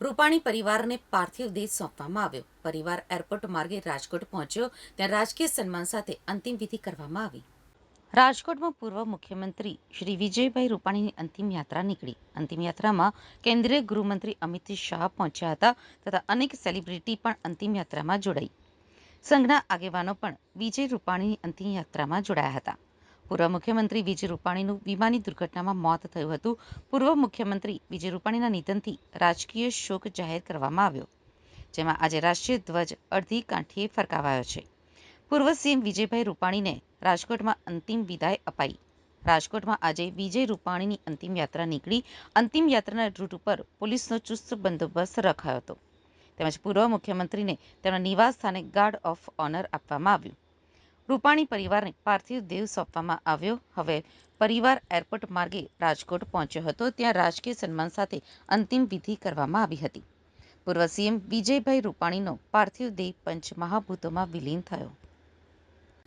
રૂપાણી પરિવારને પાર્થિવ દેહ સોંપવામાં આવ્યો। પરિવાર એરપોર્ટ માર્ગે રાજકોટ પહોંચ્યો, ત્યાં રાજકીય સન્માન સાથે અંતિમ વિધિ કરવામાં આવી। રાજકોટમાં પૂર્વ મુખ્યમંત્રી શ્રી વિજયભાઈ રૂપાણીની અંતિમ યાત્રા નીકળી। અંતિમ યાત્રામાં કેન્દ્રીય ગૃહમંત્રી અમિત શાહ પહોંચ્યા હતા તથા અનેક સેલિબ્રિટી પણ અંતિમ યાત્રામાં જોડાઈ। સંઘના આગેવાનો પણ વિજય રૂપાણીની અંતિમ યાત્રામાં જોડાયા હતા। પૂર્વ મુખ્યમંત્રી વિજય રૂપાણીનું વિમાની દુર્ઘટનામાં મોત થયું હતું। પૂર્વ મુખ્યમંત્રી વિજય રૂપાણીના નિધનથી રાજકીય શોક જાહેર કરવામાં આવ્યો, જેમાં આજે રાષ્ટ્રીય ધ્વજ અડધી કાઠીએ ફરકાવાયો છે। પૂર્વ સીએમ વિજયભાઈ રૂપાણીને રાજકોટમાં અંતિમ વિદાય અપાઈ। રાજકોટમાં આજે વિજય રૂપાણીની અંતિમ યાત્રા નીકળી। અંતિમ યાત્રાના રૂટ ઉપર પોલીસનો ચુસ્ત બંદોબસ્ત રખાયો હતો, તેમજ પૂર્વ મુખ્યમંત્રીને તેમના નિવાસ સ્થાને ગાર્ડ ઓફ ઓનર આપવામાં આવ્યું। રૂપાણી પરિવારને પાર્થિવ દેહ સોંપવામાં આવ્યો। હવે પરિવાર એરપોર્ટ માર્ગે રાજકોટ પહોંચ્યો હતો, ત્યાં રાજકીય સન્માન સાથે અંતિમ વિધિ કરવામાં આવી હતી। પૂર્વ સીએમ વિજયભાઈ રૂપાણીનો પાર્થિવ દેહ પંચ મહાભૂતોમાં વિલીન થયો।